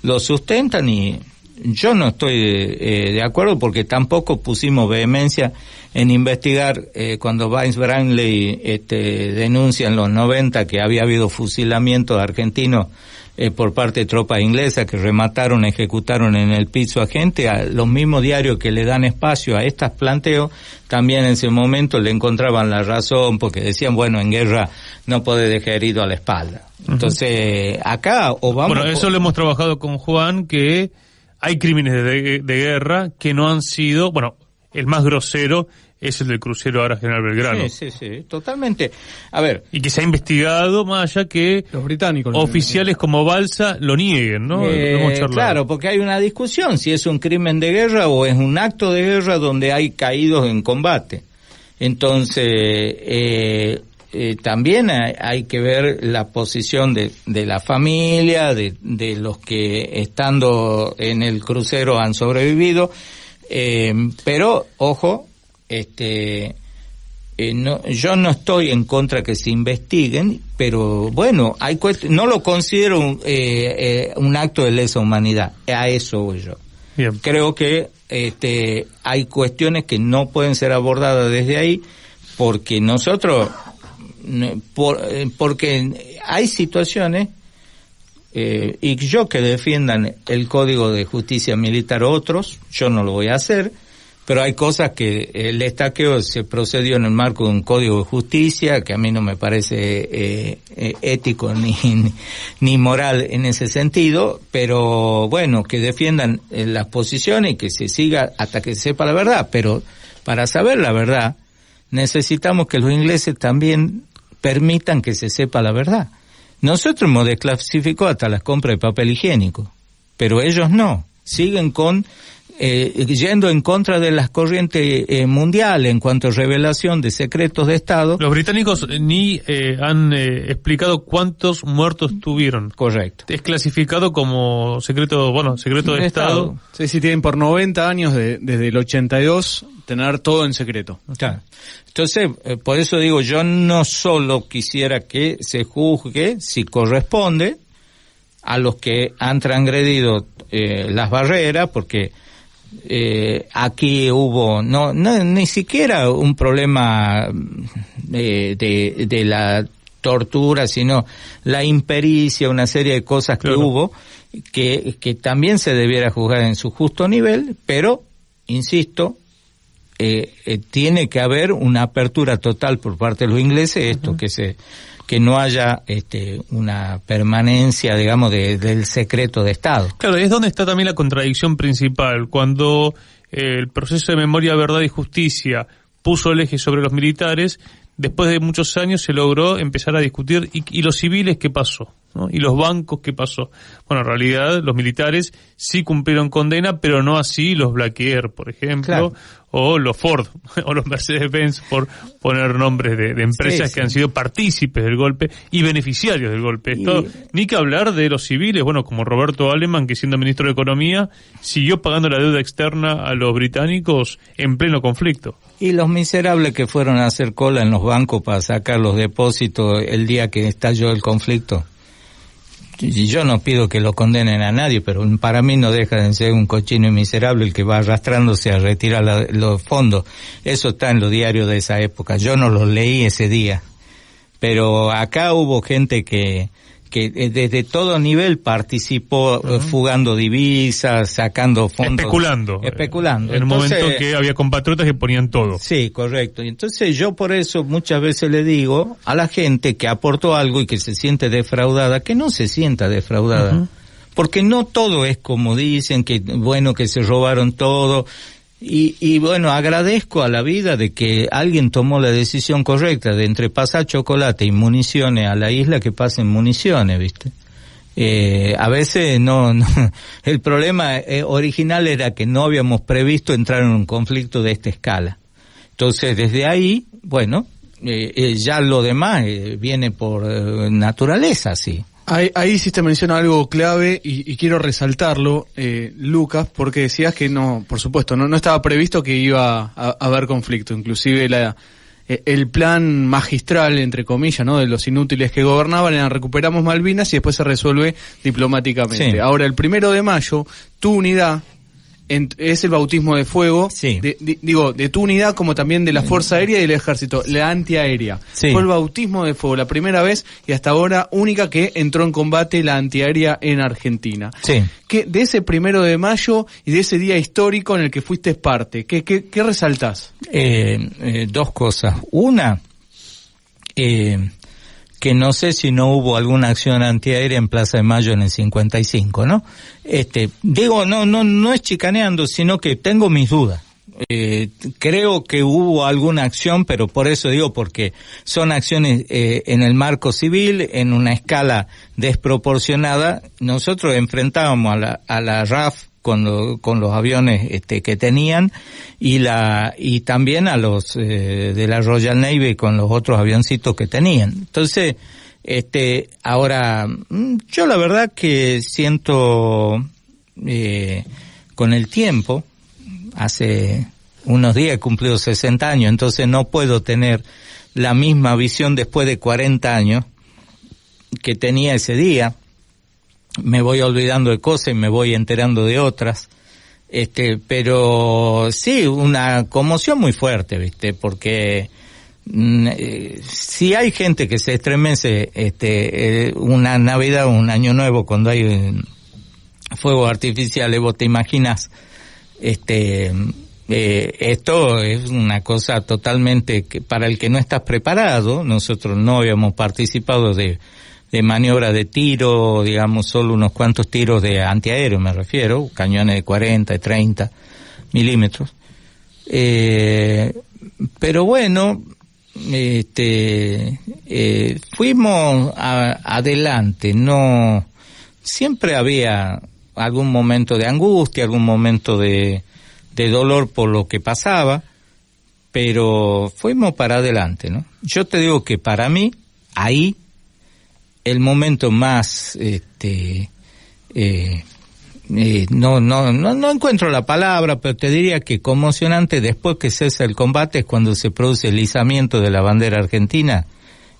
lo sustentan y yo no estoy de acuerdo porque tampoco pusimos vehemencia en investigar cuando Vance Brantley denuncia en los 90 que había habido fusilamiento de argentinos por parte de tropas inglesas que remataron, ejecutaron en el piso a gente. A los mismos diarios que le dan espacio a estos planteos, también en ese momento le encontraban la razón porque decían, bueno, en guerra no puede dejar herido a la espalda. Entonces, acá o vamos... Bueno, eso lo hemos trabajado con Juan, que hay crímenes de guerra que no han sido, bueno, el más grosero es el del crucero ahora General Belgrano. Sí, totalmente. A ver. Y que se ha investigado más allá que los británicos, oficiales como Balsa lo nieguen, ¿no? Claro, porque hay una discusión si es un crimen de guerra o es un acto de guerra donde hay caídos en combate. Entonces, también hay que ver la posición de la familia, de los que estando en el crucero han sobrevivido, pero, ojo, yo no estoy en contra que se investiguen, pero bueno, no lo considero un acto de lesa humanidad, a eso voy yo. Bien. Creo que hay cuestiones que no pueden ser abordadas desde ahí, porque nosotros, porque hay situaciones, y yo que defiendan el Código de Justicia Militar otros, yo no lo voy a hacer, pero hay cosas que el estaqueo se procedió en el marco de un código de justicia que a mí no me parece ético ni moral en ese sentido, pero bueno, que defiendan las posiciones y que se siga hasta que se sepa la verdad. Pero para saber la verdad necesitamos que los ingleses también permitan que se sepa la verdad. Nosotros hemos desclasificado hasta las compras de papel higiénico, pero ellos no, siguen con yendo en contra de las corrientes mundiales en cuanto a revelación de secretos de Estado. Los británicos ni han explicado cuántos muertos tuvieron. Correcto. Es clasificado como secreto de Estado. Sí, tienen por 90 años desde el 82 tener todo en secreto. Claro. Entonces, por eso digo, yo no solo quisiera que se juzgue si corresponde a los que han transgredido las barreras, porque aquí hubo ni siquiera un problema de la tortura, sino la impericia, una serie de cosas que hubo que también se debiera juzgar en su justo nivel, pero insisto, tiene que haber una apertura total por parte de los ingleses, que no haya una permanencia, digamos, del secreto de Estado. Claro, es donde está también la contradicción principal, cuando el proceso de memoria, verdad y justicia puso el eje sobre los militares. Después de muchos años se logró empezar a discutir y los civiles qué pasó, ¿no? Y los bancos qué pasó. Bueno, en realidad los militares sí cumplieron condena, pero no así los Blaquier, por ejemplo, claro, o los Ford o los Mercedes-Benz, por poner nombres de empresas que han sido partícipes del golpe y beneficiarios del golpe. Esto, ni que hablar de los civiles, bueno, como Roberto Aleman, que siendo ministro de Economía siguió pagando la deuda externa a los británicos en pleno conflicto. Y los miserables que fueron a hacer cola en los bancos para sacar los depósitos el día que estalló el conflicto. Y yo no pido que lo condenen a nadie, pero para mí no deja de ser un cochino y miserable el que va arrastrándose a retirar los fondos. Eso está en los diarios de esa época. Yo no los leí ese día. Pero acá hubo gente que desde todo nivel participó, fugando divisas, sacando fondos. Especulando. En un momento que había compatriotas que ponían todo. Sí, correcto. Y entonces yo por eso muchas veces le digo a la gente que aportó algo y que se siente defraudada, que no se sienta defraudada. Porque no todo es como dicen, que bueno, que se robaron todo. Y bueno, agradezco a la vida de que alguien tomó la decisión correcta de entre pasar chocolate y municiones a la isla, que pasen municiones, ¿viste? A veces no, el problema original era que no habíamos previsto entrar en un conflicto de esta escala. Entonces, desde ahí, bueno, ya lo demás viene por naturaleza, sí. Ahí sí te menciona algo clave y quiero resaltarlo, Lucas, porque decías que no, por supuesto, no estaba previsto que iba a haber conflicto. Inclusive el plan magistral, entre comillas, ¿no?, de los inútiles que gobernaban era recuperamos Malvinas y después se resuelve diplomáticamente. Sí. Ahora, el 1 de mayo, tu unidad es el bautismo de fuego, sí, de tu unidad, como también de la Fuerza Aérea y del Ejército, la antiaérea. Sí. Fue el bautismo de fuego, la primera vez y hasta ahora única que entró en combate la antiaérea en Argentina. Sí. Que de ese 1 de mayo y de ese día histórico en el que fuiste parte, ¿qué resaltás? Dos cosas. Una, que no sé si no hubo alguna acción antiaérea en Plaza de Mayo en el 55, ¿no? Digo, no es chicaneando, sino que tengo mis dudas. Creo que hubo alguna acción, pero por eso digo, porque son acciones en el marco civil, en una escala desproporcionada. Nosotros enfrentábamos a la RAF con los aviones que tenían y también a los de la Royal Navy con los otros avioncitos que tenían. Entonces, ahora yo la verdad que siento con el tiempo, hace unos días he cumplido 60 años, entonces no puedo tener la misma visión después de 40 años que tenía ese día. Me voy olvidando de cosas y me voy enterando de otras, pero sí, una conmoción muy fuerte, ¿viste? Porque si hay gente que se estremece una Navidad o un Año Nuevo cuando hay fuegos artificiales, vos te imaginas, esto es una cosa totalmente que para el que no estás preparado. Nosotros no habíamos participado de maniobra de tiro, digamos, solo unos cuantos tiros de antiaéreo, me refiero, cañones de 40 y 30 milímetros. Pero bueno, fuimos adelante, no, siempre había algún momento de angustia, algún momento de dolor por lo que pasaba, pero fuimos para adelante, ¿no? Yo te digo que para mí, ahí, el momento más, no encuentro la palabra, pero te diría que conmocionante después que cesa el combate es cuando se produce el izamiento de la bandera argentina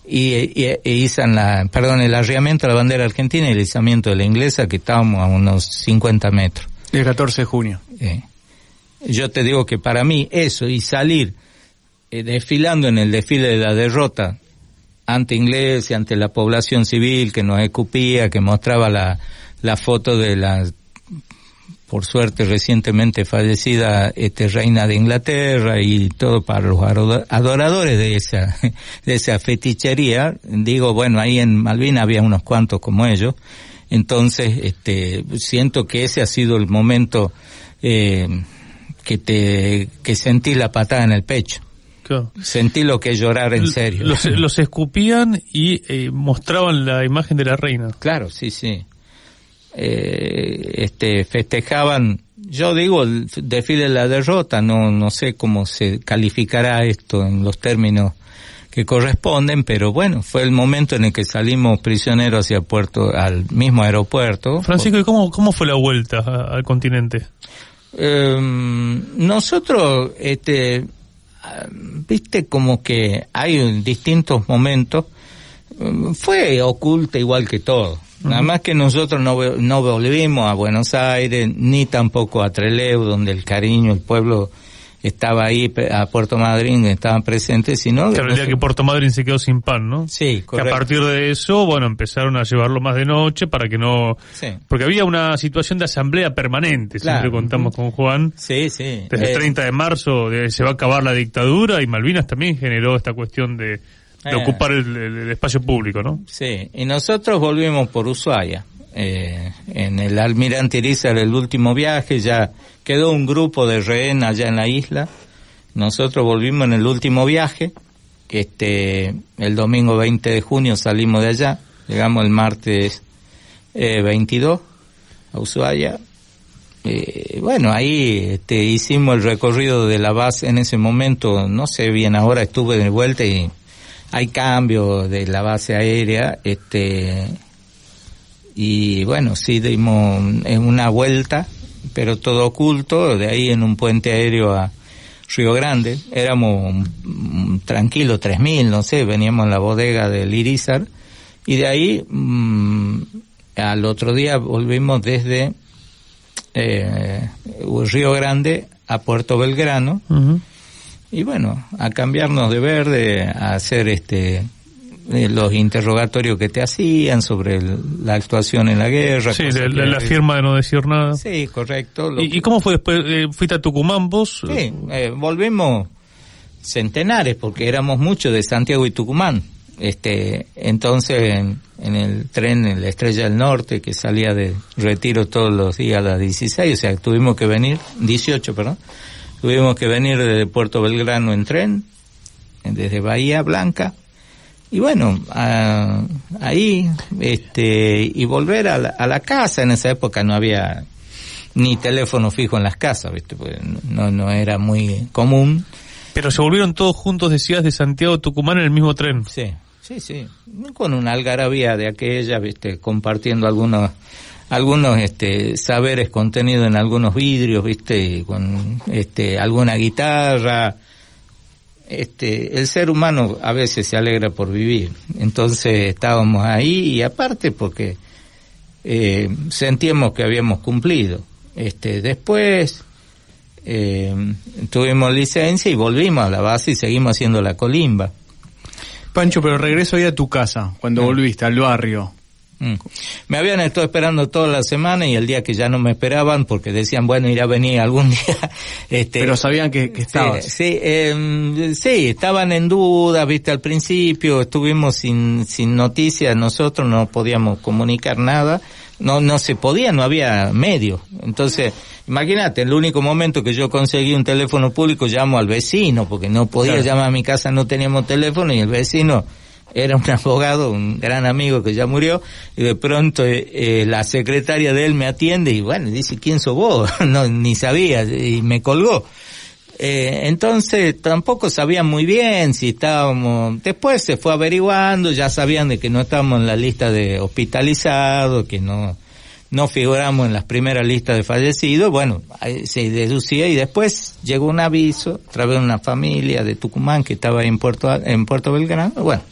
y izan el arriamiento de la bandera argentina y el izamiento de la inglesa, que estábamos a unos 50 metros. El 14 de junio. Yo te digo que para mí eso y salir desfilando en el desfile de la derrota ante inglés y ante la población civil que nos escupía, que mostraba la foto de la, por suerte recientemente fallecida, reina de Inglaterra, y todo para los adoradores de esa fetichería. Digo, bueno, ahí en Malvinas había unos cuantos como ellos. Entonces, siento que ese ha sido el momento que sentí la patada en el pecho. Claro. Sentí lo que es llorar en serio. Los escupían y mostraban la imagen de la reina. Claro, sí. Festejaban, yo digo, el desfile de la derrota, no sé cómo se calificará esto en los términos que corresponden, pero bueno, fue el momento en el que salimos prisioneros hacia al mismo aeropuerto. Francisco, ¿y cómo fue la vuelta al continente? Nosotros, viste como que hay distintos momentos, fue oculta igual que todo. Nada más que nosotros no volvimos a Buenos Aires, ni tampoco a Trelew, donde el cariño, el pueblo estaba ahí, a Puerto Madryn estaban presentes, sino... Claro, el día que Puerto Madryn se quedó sin pan, ¿no? Sí, correcto. Que a partir de eso, bueno, empezaron a llevarlo más de noche para que no... Sí. Porque había una situación de asamblea permanente, claro. Siempre contamos con Juan. Sí. Desde el 30 de marzo se va a acabar la dictadura y Malvinas también generó esta cuestión de ocupar el espacio público, ¿no? Sí, y nosotros volvimos por Ushuaia. En el Almirante Irizar, el último viaje, ya quedó un grupo de rehén allá en la isla. Nosotros volvimos en el último viaje. El domingo 20 de junio salimos de allá. Llegamos el martes 22 a Ushuaia. Bueno, ahí hicimos el recorrido de la base en ese momento. No sé bien, ahora estuve de vuelta y hay cambio de la base aérea. Y bueno, sí dimos una vuelta, pero todo oculto, de ahí en un puente aéreo a Río Grande. Éramos tranquilos, 3.000, no sé, veníamos en la bodega del Irizar, y de ahí al otro día volvimos desde Río Grande a Puerto Belgrano. Uh-huh. Y bueno, a cambiarnos de verde, a hacer los interrogatorios que te hacían sobre la actuación en la guerra. Sí, la firma de no decir nada. Sí, correcto. ¿Y cómo fue después? ¿Fuiste a Tucumán vos? Sí, volvimos centenares, porque éramos muchos de Santiago y Tucumán. Entonces, en el tren, en la Estrella del Norte, que salía de Retiro todos los días a las 16, o sea, tuvimos que venir, 18, perdón, tuvimos que venir desde Puerto Belgrano en tren, desde Bahía Blanca, y bueno, ahí, y volver a la casa. En esa época no había ni teléfono fijo en las casas, ¿viste? Pues no era muy común. Pero se volvieron todos juntos, decías, de Santiago a Tucumán en el mismo tren. Sí, con una algarabía de aquella, ¿viste? Compartiendo algunos saberes contenidos en algunos vidrios, ¿viste? Con alguna guitarra. El ser humano a veces se alegra por vivir. Entonces estábamos ahí, y aparte porque sentíamos que habíamos cumplido. Después tuvimos licencia y volvimos a la base y seguimos haciendo la colimba. Pancho, pero regreso ahí a tu casa, cuando volviste al barrio. Me habían estado esperando toda la semana, y el día que ya no me esperaban, porque decían, bueno, irá a venir algún día. Pero sabían que estabas. Sí, estaban en duda, viste, al principio estuvimos sin noticias, nosotros no podíamos comunicar nada, no se podía, no había medios. Entonces, imagínate, el único momento que yo conseguí un teléfono público, llamo al vecino, porque no podía llamar a mi casa, no teníamos teléfono, y el vecino era un abogado, un gran amigo que ya murió, y de pronto la secretaria de él me atiende y bueno, dice, ¿quién sos vos? No, ni sabía, y me colgó. Entonces tampoco sabían muy bien si estábamos. Después se fue averiguando, ya sabían de que no estábamos en la lista de hospitalizados, que no figuramos en las primeras listas de fallecidos. Bueno, se deducía, y después llegó un aviso a través de una familia de Tucumán que estaba ahí en Puerto Belgrano. Bueno,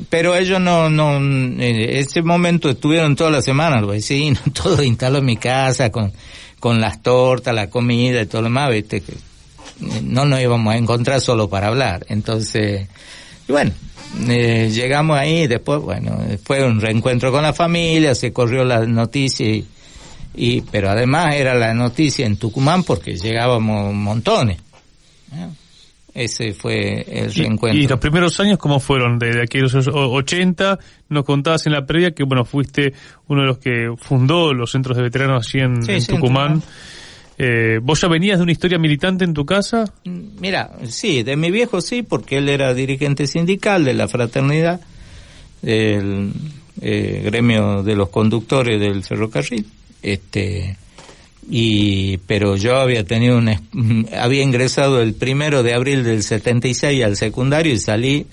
pero ellos en ese momento estuvieron toda la semana los vecinos, todo instalado en mi casa con las tortas, la comida y todo lo demás, viste, que no nos íbamos a encontrar solo para hablar. Entonces, bueno, llegamos ahí, y después, bueno, fue un reencuentro con la familia, se corrió la noticia, pero además era la noticia en Tucumán porque llegábamos montones. Ese fue el reencuentro. ¿Y los primeros años cómo fueron? De aquellos 80, nos contabas en la previa que, bueno, fuiste uno de los que fundó los centros de veteranos allí en Tucumán. ¿Vos ya venías de una historia militante en tu casa? Mira, sí, de mi viejo sí, porque él era dirigente sindical de la fraternidad, del gremio de los conductores del ferrocarril, pero yo había había ingresado el 1 de abril del 76 al secundario y salí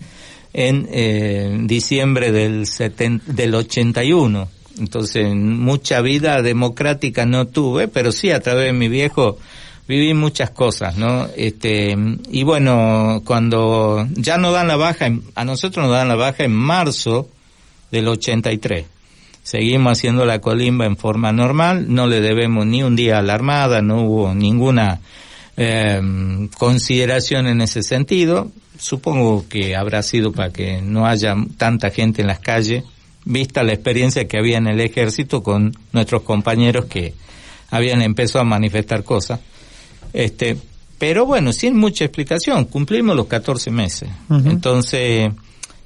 en diciembre del 81. Entonces, mucha vida democrática no tuve, pero sí a través de mi viejo viví muchas cosas, ¿no? Y bueno, cuando ya nos dan la baja, a nosotros nos dan la baja en marzo del 83. Seguimos haciendo la colimba en forma normal, no le debemos ni un día a la Armada, no hubo ninguna consideración en ese sentido. Supongo que habrá sido para que no haya tanta gente en las calles, vista la experiencia que había en el ejército con nuestros compañeros que habían empezado a manifestar cosas. Pero bueno, sin mucha explicación, cumplimos los 14 meses. Uh-huh. Entonces,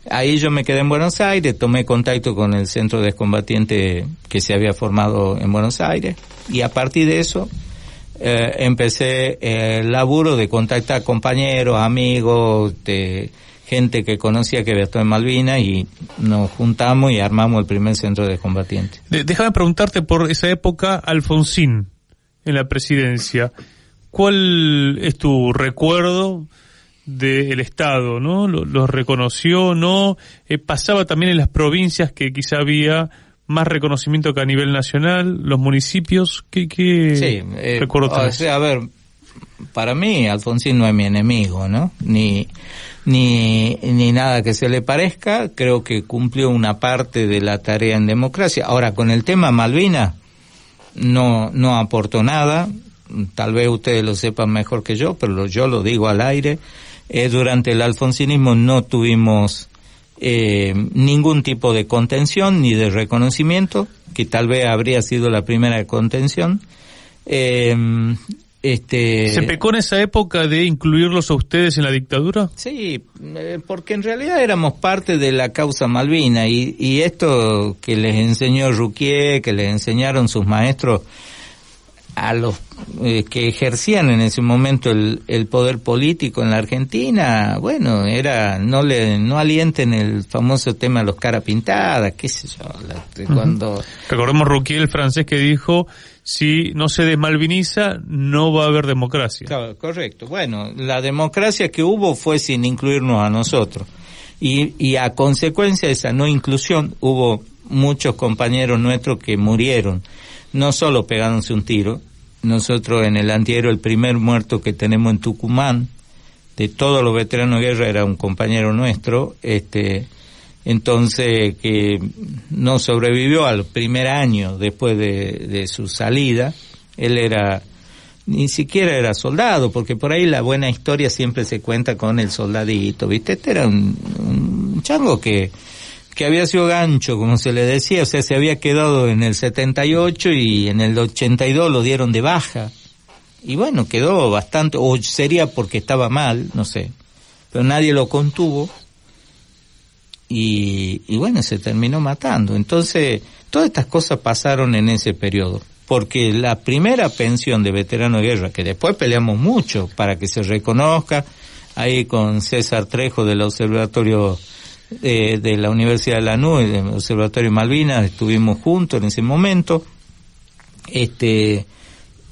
ahí yo me quedé en Buenos Aires, tomé contacto con el centro de excombatientes que se había formado en Buenos Aires, y a partir de eso empecé el laburo de contactar compañeros, amigos, gente que conocía que había estado en Malvinas, y nos juntamos y armamos el primer centro de combatientes. Déjame preguntarte por esa época, Alfonsín, en la presidencia. ¿Cuál es tu recuerdo del Estado, no? ¿Los reconoció, no? ¿Pasaba también en las provincias que quizá había más reconocimiento que a nivel nacional? ¿Los municipios? ¿Qué recuerdo tenés? O sea, a ver, para mí Alfonsín no es mi enemigo, ¿no? Ni nada que se le parezca. Creo que cumplió una parte de la tarea en democracia. Ahora, con el tema Malvinas, no aportó nada. Tal vez ustedes lo sepan mejor que yo, pero yo lo digo al aire. Durante el alfonsinismo no tuvimos ningún tipo de contención ni de reconocimiento, que tal vez habría sido la primera contención. ¿Se pecó en esa época de incluirlos a ustedes en la dictadura? Sí, porque en realidad éramos parte de la causa Malvina, y esto que les enseñó Ruquier, que les enseñaron sus maestros a los que ejercían en ese momento el poder político en la Argentina, bueno, era no alienten el famoso tema de los cara pintadas, qué sé yo, cuando... Recordemos Ruquier, el francés, que dijo: si no se desmalviniza, no va a haber democracia. Claro, correcto. Bueno, la democracia que hubo fue sin incluirnos a nosotros, y a consecuencia de esa no inclusión hubo muchos compañeros nuestros que murieron, no solo pegándose un tiro. Nosotros en el antiaéreo, el primer muerto que tenemos en Tucumán, de todos los veteranos de guerra, era un compañero nuestro, entonces que no sobrevivió al primer año después de su salida. Él ni siquiera era soldado, porque por ahí la buena historia siempre se cuenta con el soldadito, ¿viste? Este era un chango que había sido gancho, como se le decía, o sea, se había quedado en el 78 y en el 82 lo dieron de baja. Y bueno, quedó bastante, o sería porque estaba mal, no sé, pero nadie lo contuvo, y bueno, se terminó matando. Entonces, todas estas cosas pasaron en ese periodo, porque la primera pensión de veterano de guerra, que después peleamos mucho para que se reconozca, ahí con César Trejo del Observatorio de la Universidad de Lanús, del Observatorio Malvinas, estuvimos juntos en ese momento.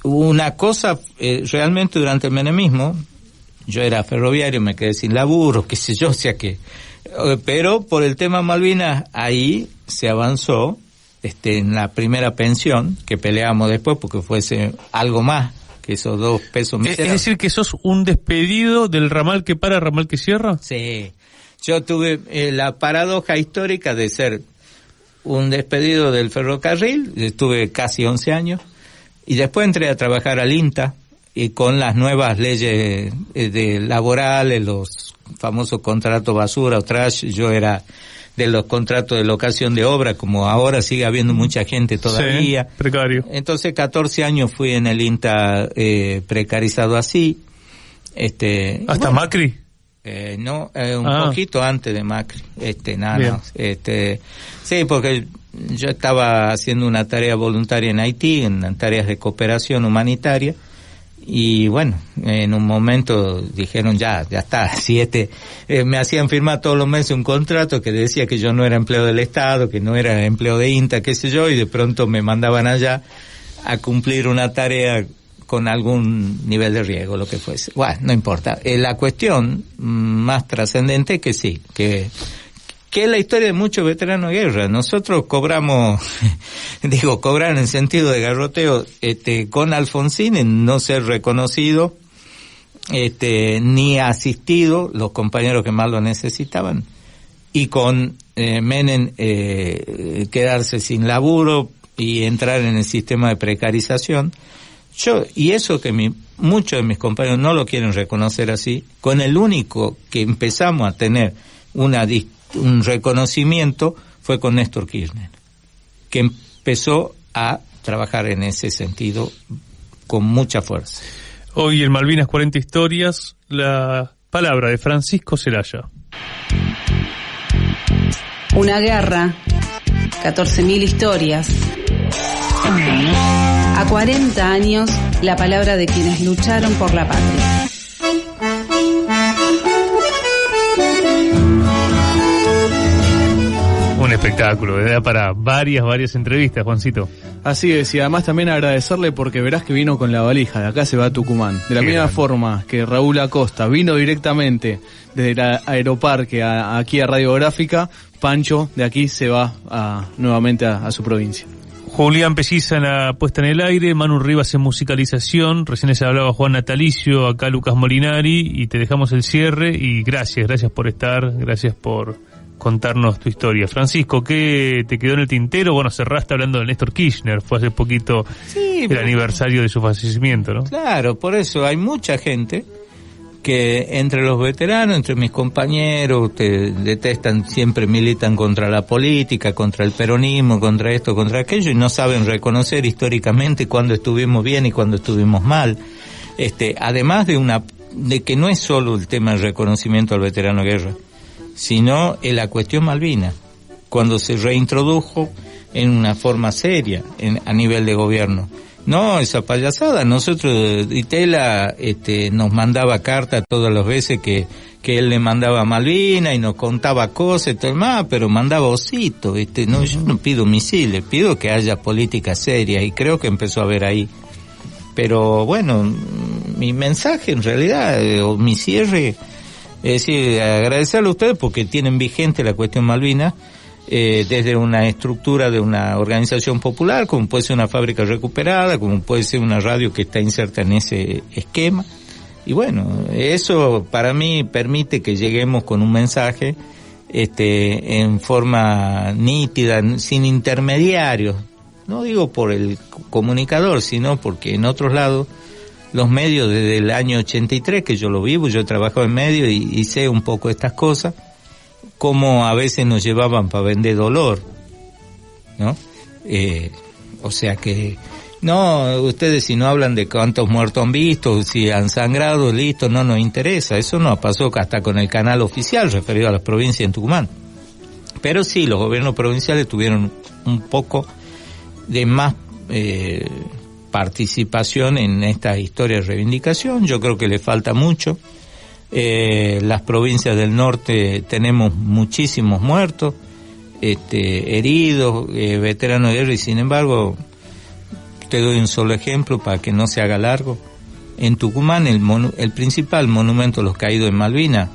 Una cosa, realmente durante el menemismo, yo era ferroviario, me quedé sin laburo, qué sé yo, o sea que, pero por el tema Malvinas, ahí se avanzó, en la primera pensión, que peleamos después porque fuese algo más que esos 2 pesos miserables. ¿Es decir que sos un despedido del ramal que para, ramal que cierra? Sí. Yo tuve la paradoja histórica de ser un despedido del ferrocarril, estuve casi 11 años, y después entré a trabajar al INTA, y con las nuevas leyes laborales, los famosos contratos basura o trash. Yo era de los contratos de locación de obra, como ahora sigue habiendo mucha gente todavía. Sí, precario. Entonces 14 años fui en el INTA precarizado así. ¿Hasta bueno, Macri? Un poquito antes de Macri, sí, porque yo estaba haciendo una tarea voluntaria en Haití, en tareas de cooperación humanitaria, Y bueno, en un momento dijeron ya está, me hacían firmar todos los meses un contrato que decía que yo no era empleado del Estado, que no era empleado de INTA, qué sé yo, y de pronto me mandaban allá a cumplir una tarea con algún nivel de riesgo, lo que fuese. Bueno, no importa. La cuestión más trascendente es que sí, que es la historia de muchos veteranos de guerra. Nosotros cobramos, cobrar en el sentido de garroteo, con Alfonsín en no ser reconocido, ni asistido los compañeros que más lo necesitaban, y con Menem quedarse sin laburo y entrar en el sistema de precarización. Y eso que muchos de mis compañeros no lo quieren reconocer así, con el único que empezamos a tener un reconocimiento fue con Néstor Kirchner, que empezó a trabajar en ese sentido con mucha fuerza. Hoy en Malvinas 40 historias, la palabra de Francisco Zelaya. Una guerra, 14.000 historias. A 40 años, la palabra de quienes lucharon por la patria. Un espectáculo, da para varias entrevistas, Juancito. Así es, y además también agradecerle porque verás que vino con la valija, de acá se va a Tucumán. De la misma forma que Raúl Acosta vino directamente desde el Aeroparque aquí a Radiográfica, Pancho de aquí se va nuevamente a su provincia. Julián Pelliza en la puesta en el aire, Manu Rivas en musicalización, recién se hablaba Juan Natalicio, acá Lucas Molinari, y te dejamos el cierre, y gracias por estar, gracias por contarnos tu historia. Francisco, ¿qué te quedó en el tintero? Bueno, cerraste hablando de Néstor Kirchner, fue hace poquito el aniversario de su fallecimiento, ¿no? Claro, por eso hay mucha gente que entre los veteranos, entre mis compañeros, detestan, siempre militan contra la política, contra el peronismo, contra esto, contra aquello, y no saben reconocer históricamente cuándo estuvimos bien y cuándo estuvimos mal. Además de que no es solo el tema del reconocimiento al veterano de guerra, sino en la cuestión Malvinas, cuando se reintrodujo en una forma seria a nivel de gobierno. No, esa payasada. Nosotros, Itela, nos mandaba cartas todas las veces que él le mandaba a Malvinas y nos contaba cosas y todo más, pero mandaba ositos, no, yo no pido misiles, pido que haya política seria, y creo que empezó a haber ahí. Pero bueno, mi mensaje en realidad, o mi cierre, es decir, agradecerle a ustedes porque tienen vigente la cuestión Malvinas, desde una estructura de una organización popular, como puede ser una fábrica recuperada, como puede ser una radio que está inserta en ese esquema. Y bueno, eso para mí permite que lleguemos con un mensaje en forma nítida, sin intermediarios. No digo por el comunicador, sino porque en otros lados los medios desde el año 83, que yo lo vivo, yo he trabajado en medios y sé un poco estas cosas, como a veces nos llevaban para vender dolor, ¿no? O sea que, no, ustedes si no hablan de cuántos muertos han visto, si han sangrado, listo, no nos interesa. Eso no pasó hasta con el canal oficial referido a las provincias en Tucumán. Pero sí, los gobiernos provinciales tuvieron un poco de más participación en esta historia de reivindicación. Yo creo que le falta mucho. Las provincias del norte tenemos muchísimos muertos, heridos, veteranos de guerra, y sin embargo, te doy un solo ejemplo para que no se haga largo. En Tucumán el principal monumento a los caídos en Malvinas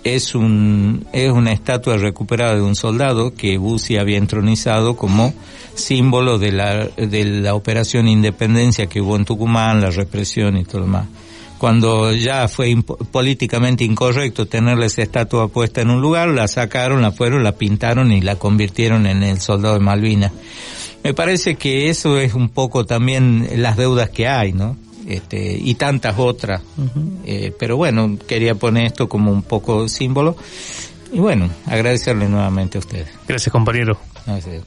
es una estatua recuperada de un soldado que Bussi había entronizado como símbolo de la operación Independencia que hubo en Tucumán, la represión y todo lo demás. Cuando ya fue políticamente incorrecto tenerle esa estatua puesta en un lugar, la sacaron, la pintaron y la convirtieron en el soldado de Malvinas. Me parece que eso es un poco también las deudas que hay, ¿no? Y tantas otras. Uh-huh. Pero bueno, quería poner esto como un poco símbolo. Y bueno, agradecerle nuevamente a ustedes. Gracias, compañero. Gracias.